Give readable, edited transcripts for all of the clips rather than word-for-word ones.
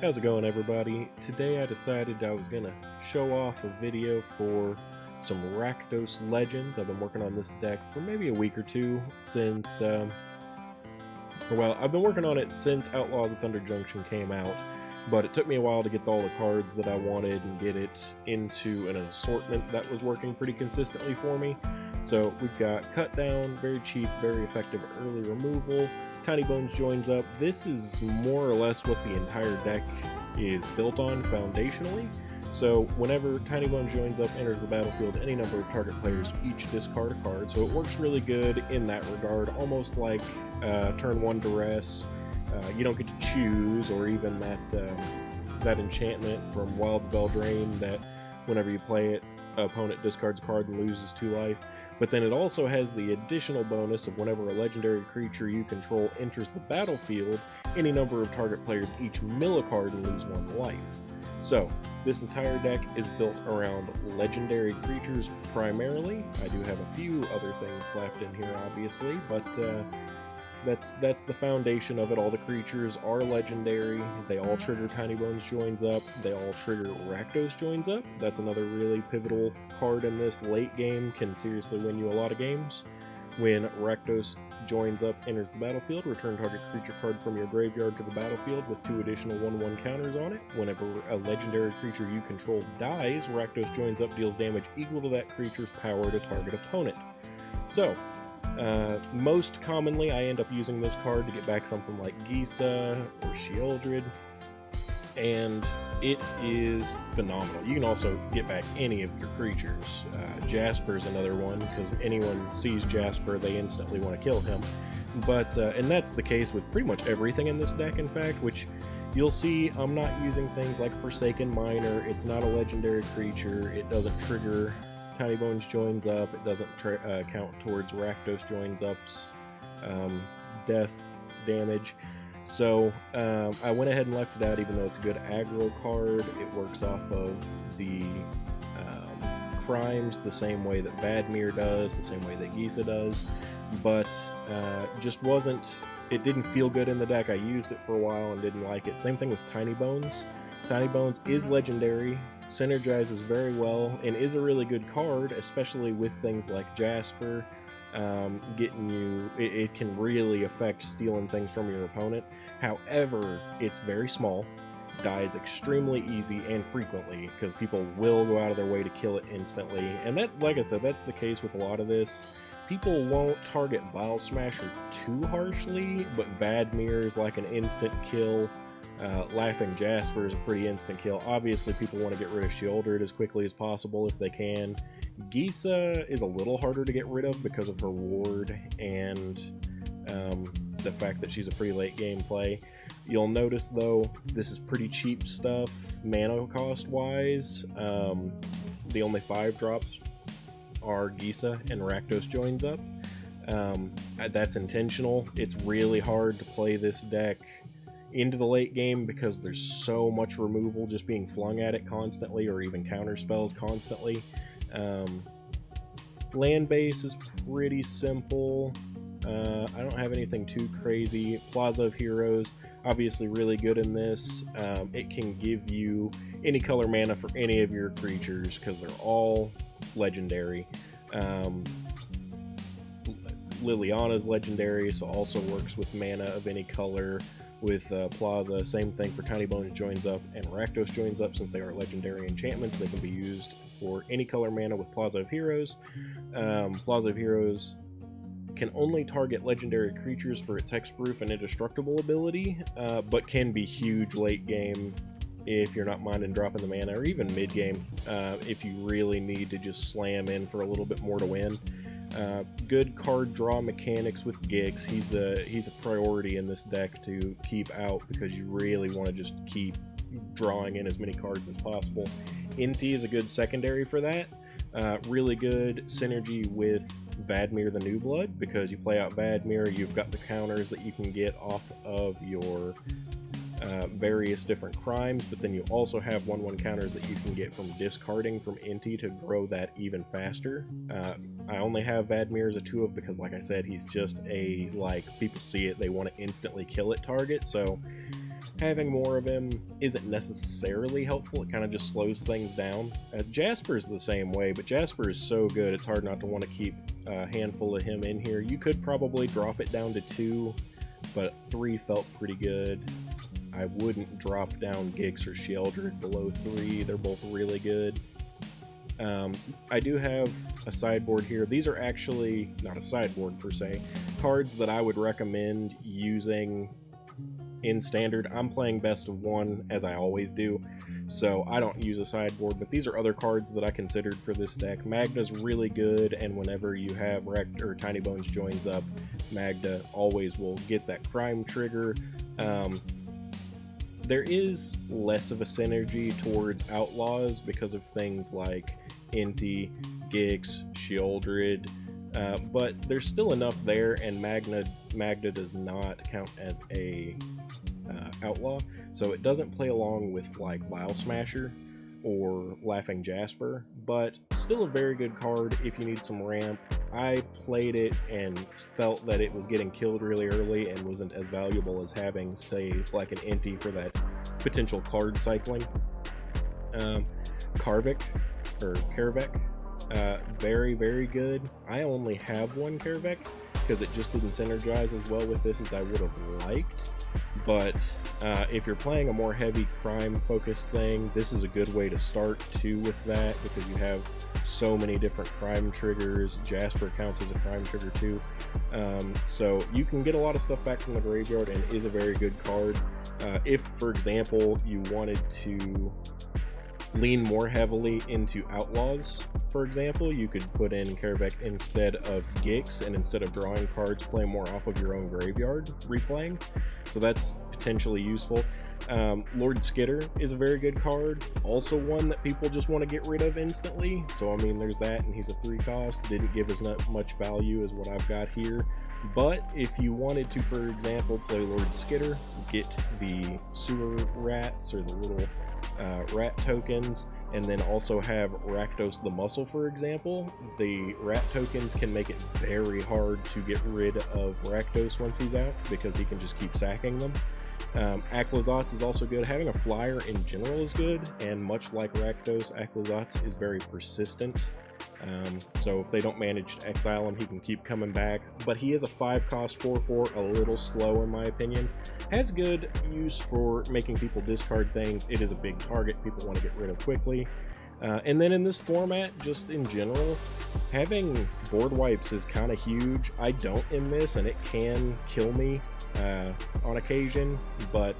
How's it going, everybody? Today I decided I was gonna show off a video for some Rakdos Legends. I've been working on this deck for maybe a week or two since, I've been working on it since Outlaws of Thunder Junction came out, but it took me a while to get all the cards that I wanted and get it into an assortment that was working pretty consistently for me. So we've got Cut Down, very cheap, very effective early removal. Tiny Bones joins up. This is more or less what the entire deck is built on foundationally. So whenever Tiny Bones joins up, enters the battlefield, any number of target players each discard a card. So it works really good in that regard, almost like turn 1 Duress. You don't get to choose, or even that enchantment from Wild's Beldrain that whenever you play it, opponent discards a card and loses 2 life. But then it also has the additional bonus of whenever a legendary creature you control enters the battlefield, any number of target players each mill a card and lose 1 life. So this entire deck is built around legendary creatures primarily. I do have a few other things slapped in here, obviously, but that's the foundation of it. All the creatures are legendary. They all trigger Tiny Bones joins up. They all trigger Rakdos joins up. That's another really pivotal card in this late game. Can seriously win you a lot of games. When Rakdos joins up, enters the battlefield, return target creature card from your graveyard to the battlefield with 2 additional 1/1 counters on it. Whenever a legendary creature you control dies, Rakdos joins up, deals damage equal to that creature's power to target opponent. So, most commonly, I end up using this card to get back something like Gisa or Sheoldred, and it is phenomenal. You can also get back any of your creatures. Jasper's another one, because anyone sees Jasper, they instantly want to kill him. But and that's the case with pretty much everything in this deck, in fact, which you'll see I'm not using things like Forsaken Miner. It's not a legendary creature. It doesn't trigger Tiny Bones joins up. It doesn't count towards Rakdos joins up's death damage. So I went ahead and left it out, even though it's a good aggro card. It works off of the crimes the same way that Vadmir does, the same way that Gisa does, but just wasn't. It didn't feel good in the deck. I used it for a while and didn't like it. Same thing with Tiny Bones. Tiny Bones is legendary, synergizes very well, and is a really good card, especially with things like Jasper. Getting you, it can really affect stealing things from your opponent. However, it's very small, dies extremely easy and frequently, because people will go out of their way to kill it instantly. And that, like I said, that's the case with a lot of this. People won't target Vile Smasher too harshly, but Vadmir is like an instant kill. Laughing Jasper is a pretty instant kill. Obviously, people want to get rid of Sheoldred as quickly as possible if they can. Gisa is a little harder to get rid of because of her ward and the fact that she's a pretty late game play. You'll notice, though, this is pretty cheap stuff mana cost wise. The only 5 drops are Gisa and Rakdos joins up. That's intentional. It's really hard to play this deck into the late game because there's so much removal just being flung at it constantly, or even counter spells constantly. Land base is pretty simple. I don't have anything too crazy. Plaza of Heroes, obviously really good in this. It can give you any color mana for any of your creatures because they're all legendary. Liliana's legendary, so also works with mana of any color. With Plaza, same thing for Tiny Bones joins up and Rakdos joins up. Since they are legendary enchantments, they can be used for any color mana with Plaza of Heroes. Plaza of Heroes can only target legendary creatures for its hexproof and indestructible ability, but can be huge late game if you're not minding dropping the mana, or even mid game if you really need to just slam in for a little bit more to win. Good card draw mechanics with Gix. He's a priority in this deck to keep out because you really want to just keep drawing in as many cards as possible. Inti is a good secondary for that. Really good synergy with Vadmir the New Blood, because you play out Vadmir, you've got the counters that you can get off of your various different crimes, but then you also have 1/1 counters that you can get from discarding from Inti to grow that even faster. I only have Vadmir as a 2-of because, like I said, he's just a, like, people see it, they want to instantly kill it target, so having more of him isn't necessarily helpful. It kind of just slows things down. Jasper's the same way, but Jasper is so good, it's hard not to want to keep a handful of him in here. You could probably drop it down to 2, but 3 felt pretty good. I wouldn't drop down Gix or Sheoldred below 3. They're both really good. I do have a sideboard here. These are actually not a sideboard per se. Cards that I would recommend using in Standard. I'm playing best of 1 as I always do, so I don't use a sideboard, but these are other cards that I considered for this deck. Magda's really good, and whenever you have Rect or Tiny Bones joins up, Magda always will get that crime trigger. There is less of a synergy towards Outlaws because of things like Inti, Gix, Sheoldred, but there's still enough there, and Magda does not count as a outlaw, so it doesn't play along with like Bile Smasher or Laughing Jasper, but still a very good card if you need some ramp. I played it and felt that it was getting killed really early and wasn't as valuable as having, say, like an Inti for that potential card cycling. Karvik, very, very good. I only have one Karvik because it just didn't synergize as well with this as I would have liked. But if you're playing a more heavy crime focused thing, this is a good way to start too with that, because you have so many different crime triggers. Jasper counts as a crime trigger too. So you can get a lot of stuff back from the graveyard and is a very good card. If, for example, you wanted to lean more heavily into Outlaws, for example, you could put in Karvik instead of Gix, and instead of drawing cards, play more off of your own graveyard, replaying. So that's potentially useful. Lord Skitter is a very good card, also one that people just want to get rid of instantly. So I mean, there's that, and he's a 3 cost, didn't give as much value as what I've got here. But if you wanted to, for example, play Lord Skitter, get the sewer rats or the little rat tokens, and then also have Rakdos the Muscle, for example, the rat tokens can make it very hard to get rid of Rakdos once he's out, because he can just keep sacking them. Aclazotz is also good. Having a flyer in general is good, and much like Rakdos, Aclazotz is very persistent. So if they don't manage to exile him, he can keep coming back. But he is a 5 cost 4/4, a little slow in my opinion. Has good use for making people discard things. It is a big target people want to get rid of quickly. And then in this format, just in general, having board wipes is kind of huge. I don't in this, and it can kill me on occasion, but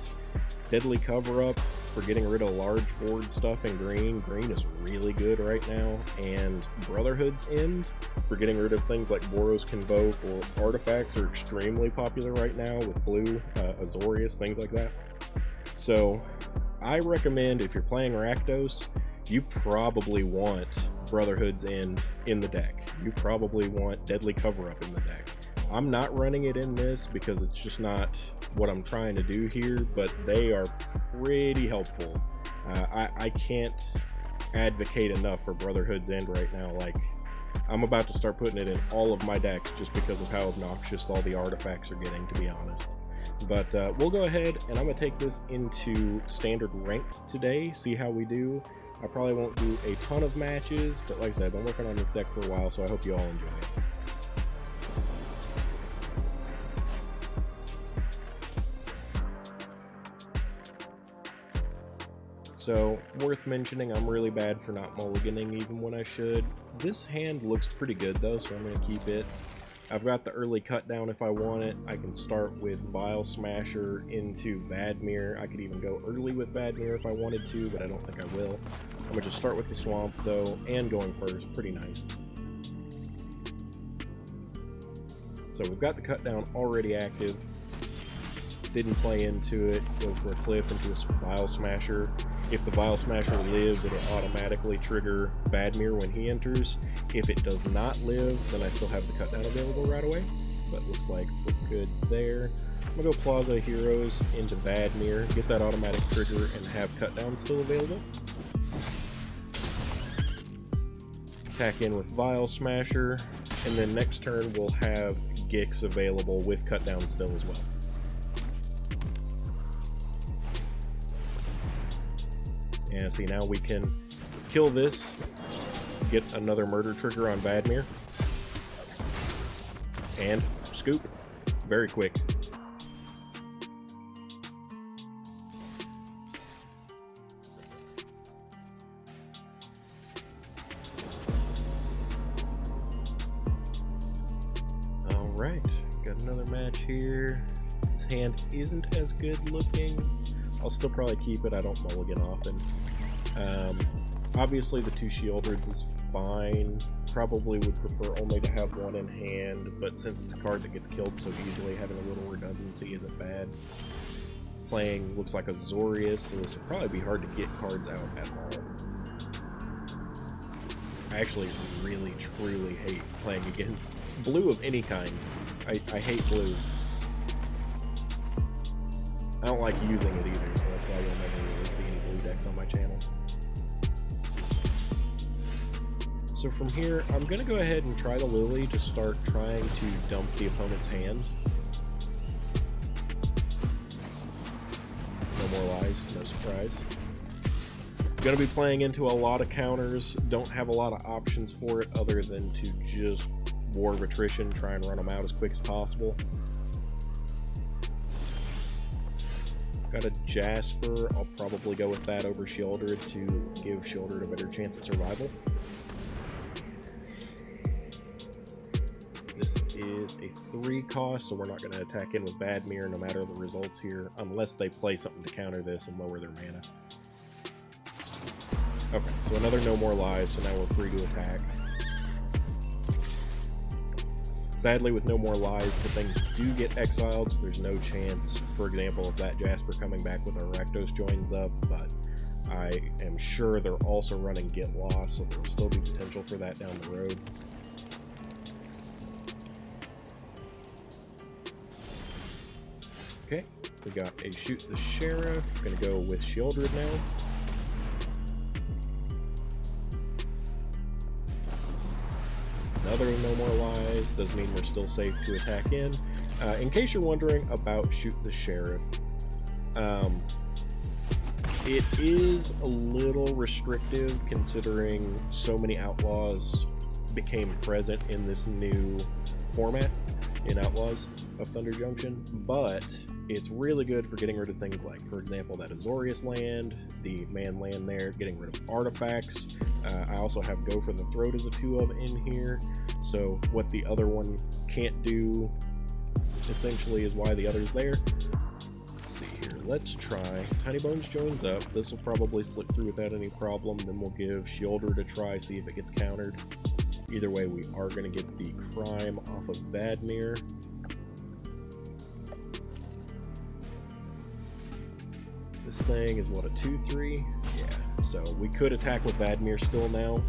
Deadly Cover-Up for getting rid of large board stuff in green. Green is really good right now, and Brotherhood's End for getting rid of things like Boros Convoke or artifacts are extremely popular right now with blue, Azorius, things like that. So I recommend, if you're playing Rakdos, you probably want Brotherhood's End in the deck. You probably want Deadly Cover-Up in the deck. I'm not running it in this because it's just not what I'm trying to do here, but they are pretty helpful. I can't advocate enough for Brotherhood's End right now. Like, I'm about to start putting it in all of my decks just because of how obnoxious all the artifacts are getting, to be honest. But we'll go ahead, and I'm going to take this into Standard Ranked today, see how we do. I probably won't do a ton of matches, but like I said, I've been working on this deck for a while, so I hope you all enjoy it. So, worth mentioning, I'm really bad for not mulliganing even when I should. This hand looks pretty good though, so I'm going to keep it. I've got the early cut down if I want it. I can start with Bile Smasher into Vadmir. I could even go early with Vadmir if I wanted to, but I don't think I will. I'm going to just start with the Swamp though, and going first. Pretty nice. So we've got the cut down already active. Didn't play into it. Go for a Cliff into a Bile Smasher. If the Bile Smasher lives, it'll automatically trigger Vadmir when he enters. If it does not live, then I still have the cut down available right away. But looks like we're good there. I'm gonna go Plaza Heroes into Vadmir, get that automatic trigger, and have cut down still available. Attack in with Bile Smasher, and then next turn we'll have Gix available with cut down still as well. And see, now we can kill this, get another murder trigger on Vadmir, and scoop. Very quick. Alright, got another match here. This hand isn't as good looking. I'll still probably keep it, I don't mulligan often. Obviously the 2 Shieldreds is fine. Probably would prefer only to have 1 in hand, but since it's a card that gets killed so easily, having a little redundancy isn't bad. Playing looks like a Zorius, so this will probably be hard to get cards out at all. I actually really, truly hate playing against blue of any kind. I hate blue. I don't like using it either, so that's why you'll never really see any blue decks on my channel. So from here, I'm going to go ahead and try the Lily to start trying to dump the opponent's hand. No more lies, no surprise. Going to be playing into a lot of counters, don't have a lot of options for it other than to just War of Attrition, try and run them out as quick as possible. Got a Jasper, I'll probably go with that over Shieldred to give Shieldred a better chance at survival. This is a 3 cost, so we're not going to attack in with Vadmir no matter the results here, unless they play something to counter this and lower their mana. Okay, so another No More Lies, so now we're free to attack. Sadly, with No More Lies, the things do get exiled, so there's no chance, for example, of that Jasper coming back with our Rakdos joins up, but I am sure they're also running Get Lost, so there'll still be potential for that down the road. Okay, we got a Shoot the Sheriff. Gonna go with Shieldred now. Another No More Lies. Does mean we're still safe to attack in. In case you're wondering about Shoot the Sheriff, it is a little restrictive considering so many outlaws became present in this new format in Outlaws of Thunder Junction, but it's really good for getting rid of things like, for example, that Azorius land, the man land there, getting rid of artifacts. I also have Go for the Throat as a 2-of in here, so what the other one can't do essentially is why the other's there. Let's see here, let's try Tiny Bones joins up. This will probably slip through without any problem, then we'll give Shieldred a try, see if it gets countered. Either way, we are going to get the crime off of Vadmir. This thing is what, a 2/3? Yeah, so we could attack with Vadmir still now.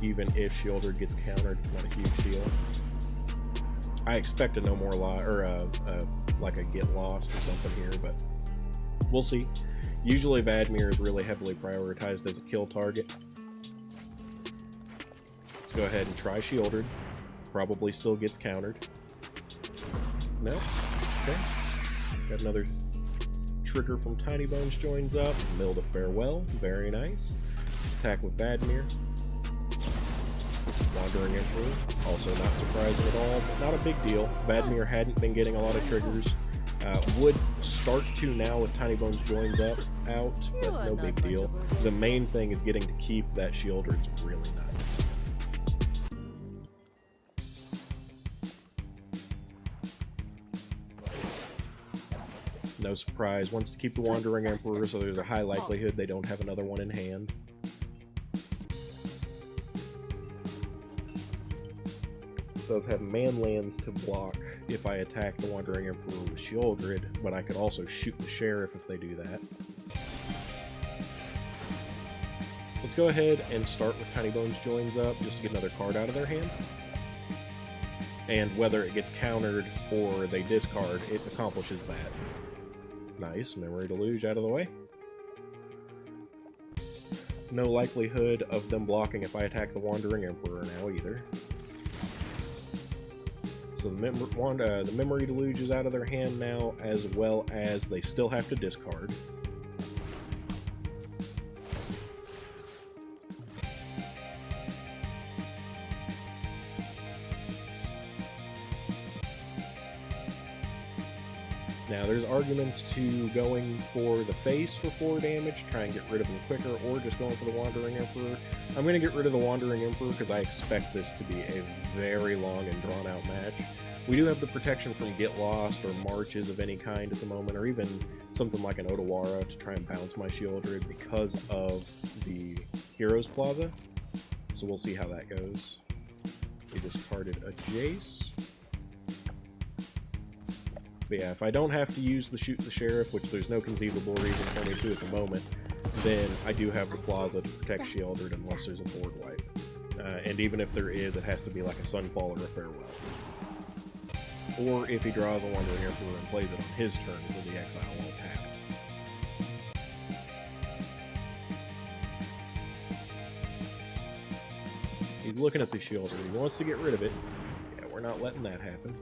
Even if Shieldred gets countered, it's not a huge deal. I expect a No More Lie, or like a Get Lost or something here, but we'll see. Usually Vadmir is really heavily prioritized as a kill target. Let's go ahead and try Shieldred. Probably still gets countered. No? Okay. Got another trigger from Tiny Bones joins up. Mill to Farewell. Very nice. Attack with Vadmir. Wandering Emperor. Also not surprising at all, but not a big deal. Vadmir hadn't been getting a lot of triggers. Would start to now with Tiny Bones joins up out, but no big deal. The main thing is getting to keep that Shieldred's really nice. No surprise, wants to keep the Wandering Emperor, so there's a high likelihood they don't have another one in hand. Does have man lands to block if I attack the Wandering Emperor with Shieldred, but I could also shoot the Sheriff if they do that. Let's go ahead and start with Tiny Bones joins up just to get another card out of their hand. And whether it gets countered or they discard, it accomplishes that. Nice, Memory Deluge out of the way. No likelihood of them blocking if I attack the Wandering Emperor now either. So the Memory Deluge is out of their hand now, as well as they still have to discard. Now, there's arguments to going for the face for 4 damage, try and get rid of him quicker, or just going for the Wandering Emperor. I'm going to get rid of the Wandering Emperor because I expect this to be a very long and drawn-out match. We do have the protection from Get Lost or Marches of any kind at the moment, or even something like an Otawara to try and bounce my Shieldred because of the Heroes Plaza. So we'll see how that goes. We discarded a Jace. But yeah, if I don't have to use the Shoot the Sheriff, which there's no conceivable reason for me to at the moment, then I do have the Plaza to protect Shieldred unless there's a board wipe. And even if there is, it has to be like a Sunfall or a Farewell. Or if he draws a Wandering Emperor and plays it on his turn with the Exile all tapped. He's looking at the Shieldred. He wants to get rid of it. Yeah, we're not letting that happen.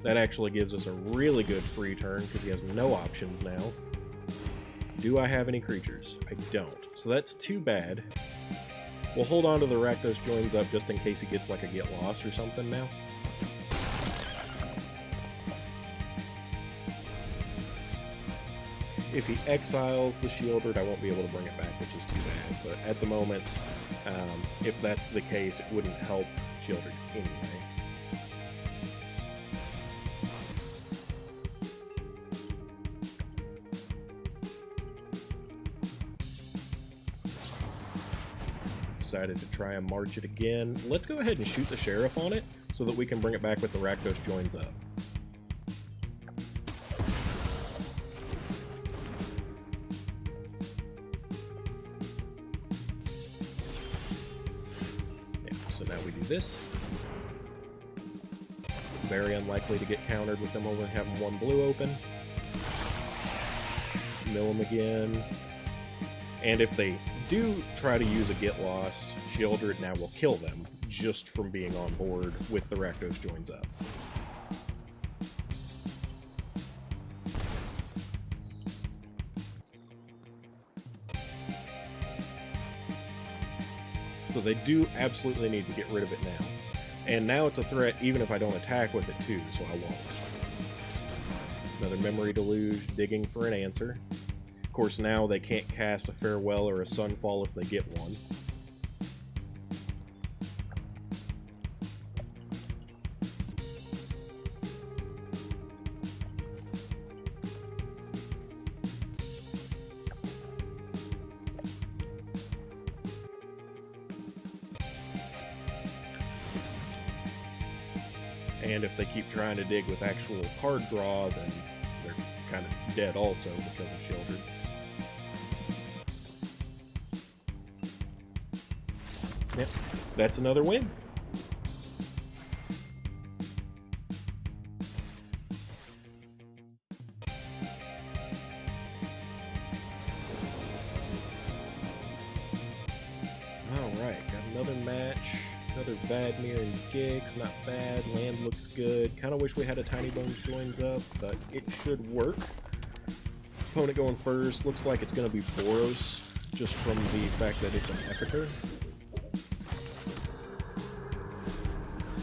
That actually gives us a really good free turn because he has no options now. Do I have any creatures? I don't. So that's too bad. We'll hold on to the Rakdos joins up just in case he gets like a Get Lost or something now. If he exiles the Shieldred, I won't be able to bring it back, which is too bad. But at the moment, if that's the case, it wouldn't help Shieldred anyway. Decided to try and march it again. Let's go ahead and shoot the Sheriff on it so that we can bring it back with the Rakdos joins up. Yeah, so now we do this. Very unlikely to get countered with them only having 1 blue open. Mill them again. And if they do try to use a Get Lost, Shieldred now will kill them just from being on board with the Rakdos joins up. So they do absolutely need to get rid of it now. And now it's a threat even if I don't attack with it too, so I won't. Another Memory Deluge, digging for an answer. Of course, now they can't cast a Farewell or a Sunfall if they get one. And if they keep trying to dig with actual card draw, then they're kind of dead also because of Shieldred. Yep, that's another win. Alright, got another match. Another Vadmir and Gix, not bad. Land looks good. Kind of wish we had a Tiny Bones joins up, but it should work. Opponent going first. Looks like it's going to be Boros, just from the fact that it's an Epicure.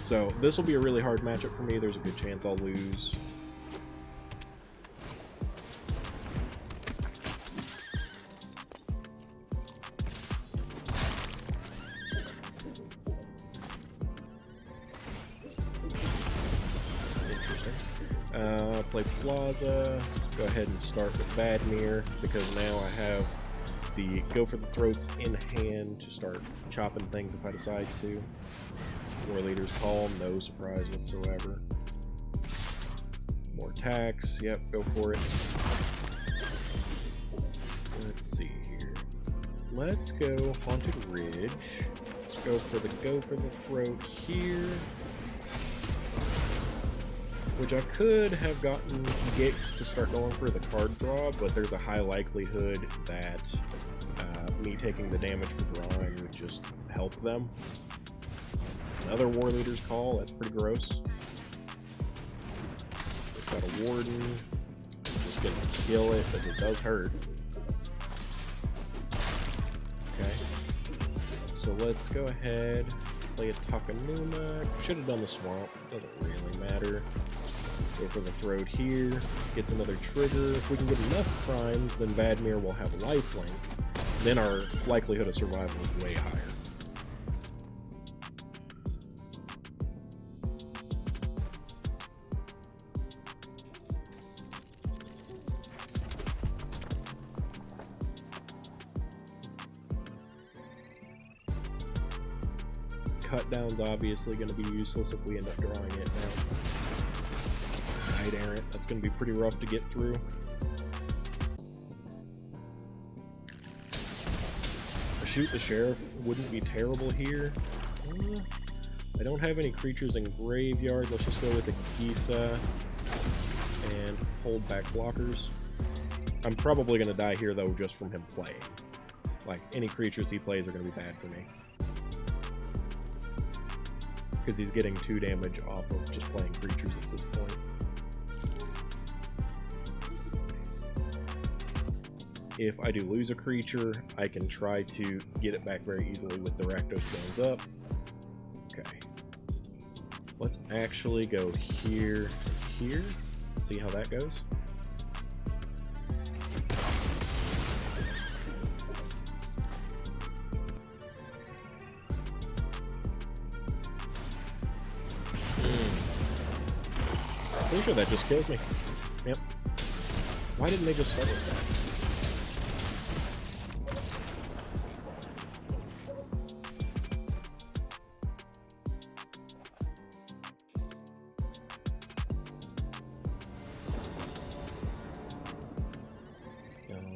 So this will be a really hard matchup for me. There's a good chance I'll lose. Interesting. Play Plaza. Go ahead and start with Vadmir because now I have the Go for the Throats in hand to start chopping things if I decide to. War Leader's Call, no surprise whatsoever. More attacks, yep, go for it. Let's see here. Let's go Haunted Ridge. Go for the Throat here. Which I could have gotten Gix to start going for the card draw, but there's a high likelihood that me taking the damage for drawing would just help them. Another War Leader's Call, that's pretty gross. They've got a Warden. I'm just gonna kill it, but it does hurt. Okay. So let's go ahead, play a Takanuma. Should have done the swamp, doesn't really matter. Go for the throat here, gets another trigger. If we can get enough primes, then Vadmir will have lifelink. Then our likelihood of survival is way higher. Cut down's obviously going to be useless if we end up drawing it now. Knight Errant, that's going to be pretty rough to get through. Shoot the Sheriff wouldn't be terrible here. I don't have any creatures in graveyard. Let's just go with a Gisa and hold back blockers. I'm probably going to die here though just from him playing. Like, any creatures he plays are going to be bad for me. Because he's getting 2 damage off of just playing creatures at this point. If I do lose a creature, I can try to get it back very easily with the Rakdos Jones up. Okay. Let's actually go here and here. See how that goes. Pretty sure that just kills me. Yep. Why didn't they just start with that?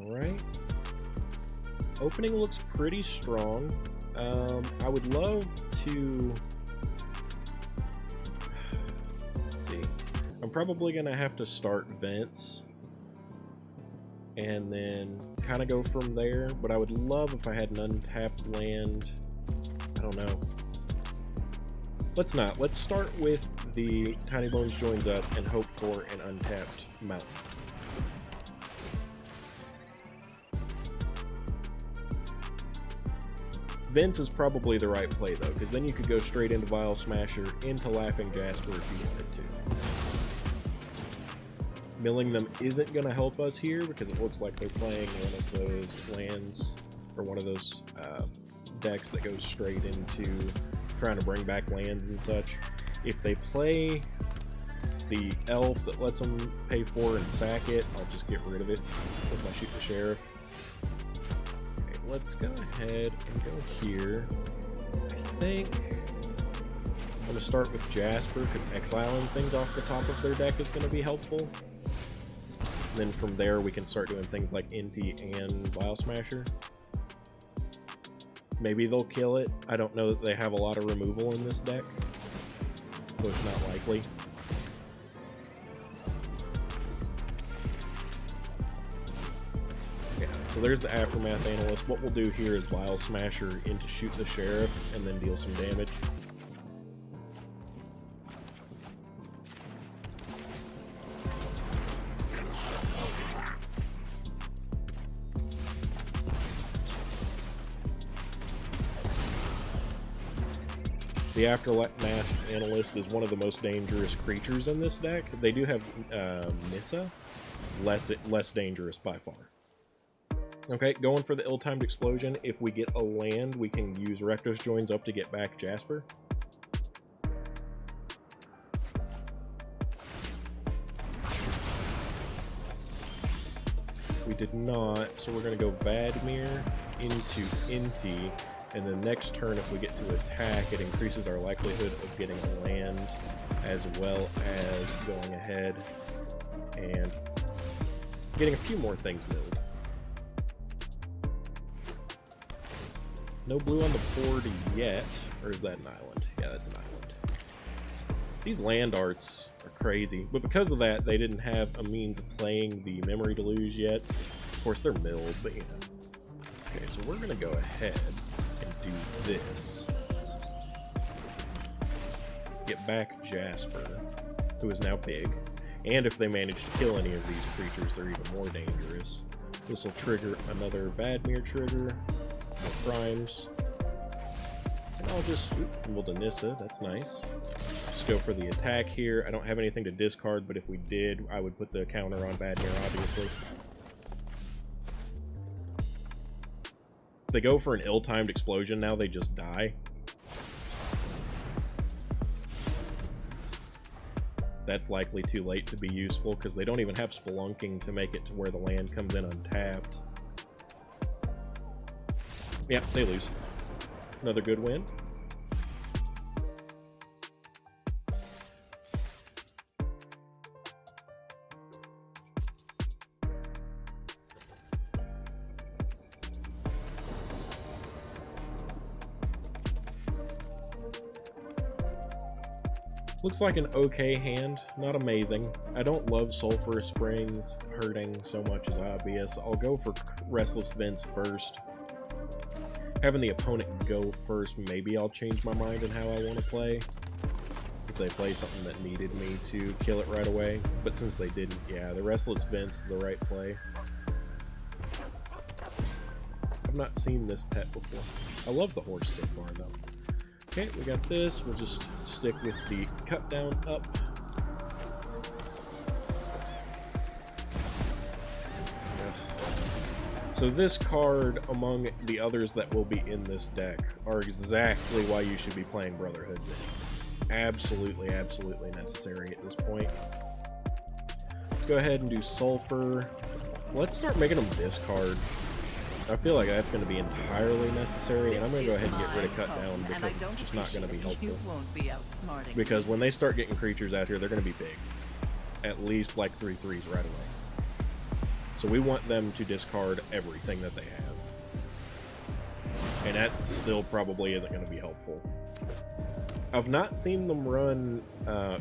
Alright. Opening looks pretty strong. I would love to... I'm probably going to have to start Vents and then kind of go from there, but I would love if I had an untapped land. I don't know. Let's not. Let's start with the Tiny Bones Joins Up and hope for an untapped mountain. Vents is probably the right play though, because then you could go straight into Vile Smasher, into Laughing Jasper if you wanted to. Milling them isn't going to help us here because it looks like they're playing one of those lands or one of those decks that goes straight into trying to bring back lands and such. If they play the elf that lets them pay for and sack it, I'll just get rid of it with my Shoot the Sheriff. Okay, let's go ahead and go here. I think I'm going to start with Jasper because exiling things off the top of their deck is going to be helpful. And then from there we can start doing things like Inti and Vile Smasher. Maybe they'll kill it. I don't know that they have a lot of removal in this deck, so it's not likely. Yeah, so there's the Aftermath Analyst. What we'll do here is Vile Smasher into Shoot the Sheriff and then deal some damage. The Aftermath Analyst is one of the most dangerous creatures in this deck. They do have Nissa, less dangerous by far. Okay, going for the Ill-Timed Explosion. If we get a land, we can use Rakdos Joins Up to get back Jasper. We did not, so we're going to go Vadmir into Inti. And then next turn, if we get to attack, it increases our likelihood of getting a land, as well as going ahead and getting a few more things milled. No blue on the board yet, or is that an island? Yeah, that's an island. These land arts are crazy, but because of that, they didn't have a means of playing the Memory Deluge yet. Of course, they're milled, but you know. Okay, so we're gonna go ahead and do this. Get back Jasper, who is now big. And if they manage to kill any of these creatures, they're even more dangerous. This will trigger another Vadmir trigger. More primes. And I'll just Wildenissa, that's nice. Just go for the attack here. I don't have anything to discard, but if we did, I would put the counter on bad here, obviously. If they go for an ill-timed explosion now, they just die. That's likely too late to be useful, because they don't even have Spelunking to make it to where the land comes in untapped. Yeah, they lose. Another good win. Looks like an okay hand, not amazing. I don't love Sulfur Springs hurting so much as obvious. I'll go for Restless Vents first. Having the opponent go first, maybe I'll change my mind in how I want to play. If they play something that needed me to kill it right away. But since they didn't, yeah, the Restless Vents is the right play. I've not seen this pet before. I love the horse so far, though. Okay, we got this. We'll just stick with the cut down up. So this card, among the others that will be in this deck, are exactly why you should be playing Brotherhoods in. Absolutely, absolutely necessary at this point. Let's go ahead and do Sulfur. Let's start making them discard. I feel like that's going to be entirely necessary, and I'm going to go ahead and get rid of Cut Down because it's just not going to be helpful. Because when they start getting creatures out here, they're going to be big. At least like 3/3s right away. So we want them to discard everything that they have. And that still probably isn't going to be helpful. I've not seen them run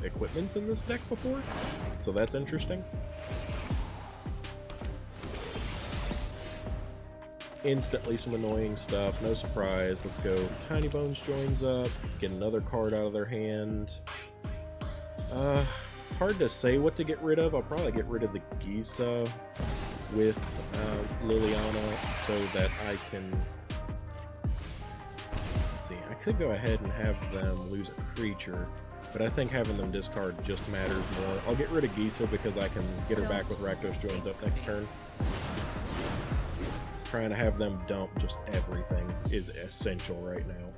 equipments in this deck before, so that's interesting. Instantly some annoying stuff, no surprise. Let's go. Tiny Bones joins up, get another card out of their hand. It's hard to say what to get rid of. I'll probably get rid of the Gisa with Liliana so that I can... Let's see, I could go ahead and have them lose a creature, but I think having them discard just matters more. I'll get rid of Gisa because I can get her back with Rakdos joins up next turn. Trying to have them dump just everything is essential right now.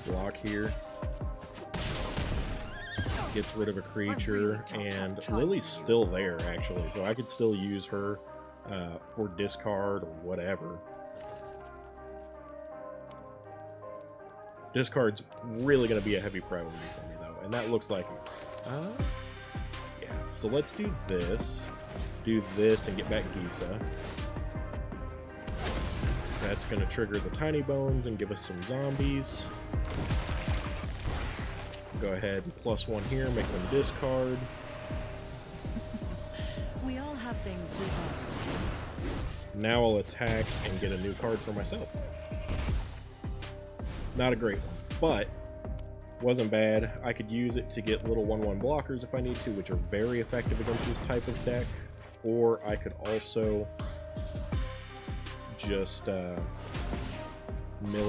Block here. Gets rid of a creature, and Lily's still there actually, so I could still use her for discard or whatever. Discard's really going to be a heavy priority for me, though, and that looks like it. Yeah, so let's do this, and get back Gisa. That's going to trigger the Tiny Bones and give us some zombies. Go ahead and +1 here, make them discard. We all have things we love. Now I'll attack and get a new card for myself. Not a great one, but wasn't bad. I could use it to get little 1/1 blockers if I need to, which are very effective against this type of deck. Or I could also just mill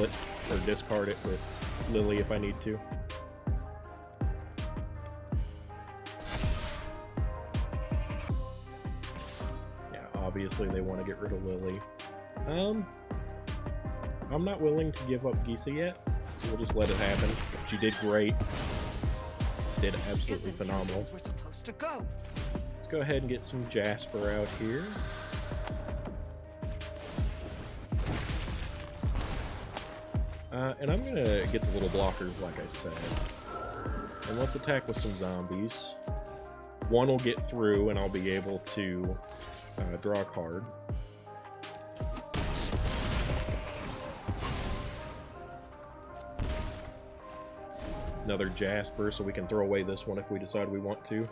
it or discard it with Lily if I need to. Yeah, obviously they want to get rid of Lily. I'm not willing to give up Gisa yet, so we'll just let it happen. She did great. Did absolutely phenomenal. Let's go ahead and get some Jasper out here. And I'm going to get the little blockers, like I said. And let's attack with some zombies. One will get through, and I'll be able to draw a card. Another Jasper, so we can throw away this one if we decide we want to.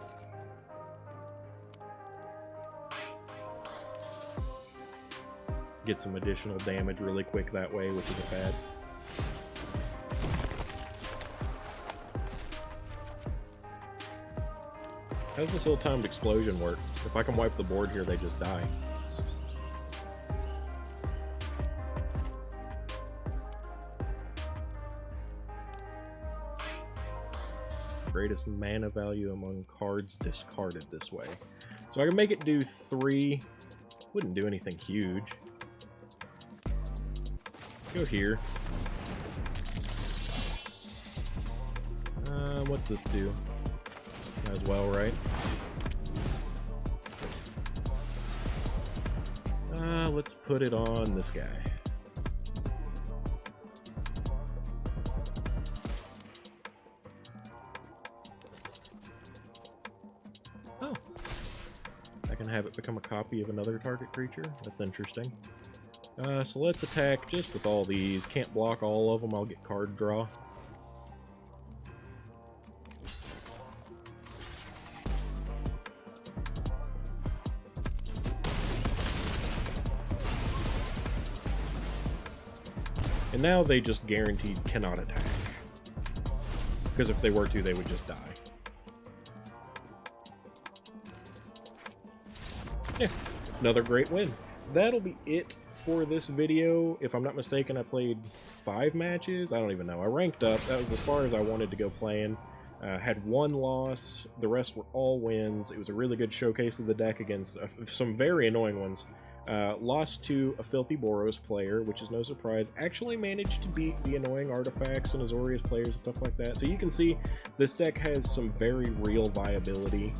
get some additional damage really quick that way, which is bad. How does this ill-timed explosion work? If I can wipe the board here, they just die. Greatest mana value among cards discarded this way. So I can make it do 3. Wouldn't do anything huge. Let's go here. What's this do? As well, right? Let's put it on this guy. Oh. I can have it become a copy of another target creature. That's interesting. So let's attack just with all these. Can't block all of them. I'll get card draw. And now they just guaranteed cannot attack. Because if they were to, they would just die. Yeah, another great win. That'll be it for this video. If I'm not mistaken, I played 5 matches. I don't even know. I ranked up. That was as far as I wanted to go playing. Had 1 loss. The rest were all wins. It was a really good showcase of the deck against some very annoying ones. Lost to a Filthy Boros player, which is no surprise. Actually managed to beat the annoying Artifacts and Azorius players and stuff like that. So you can see this deck has some very real viability.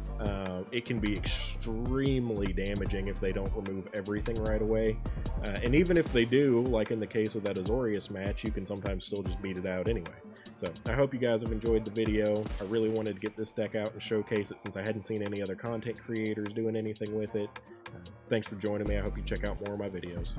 It can be extremely damaging if they don't remove everything right away. And even if they do, like in the case of that Azorius match, you can sometimes still just beat it out anyway. So I hope you guys have enjoyed the video. I really wanted to get this deck out and showcase it since I hadn't seen any other content creators doing anything with it. Thanks for joining me. I hope you check out more of my videos.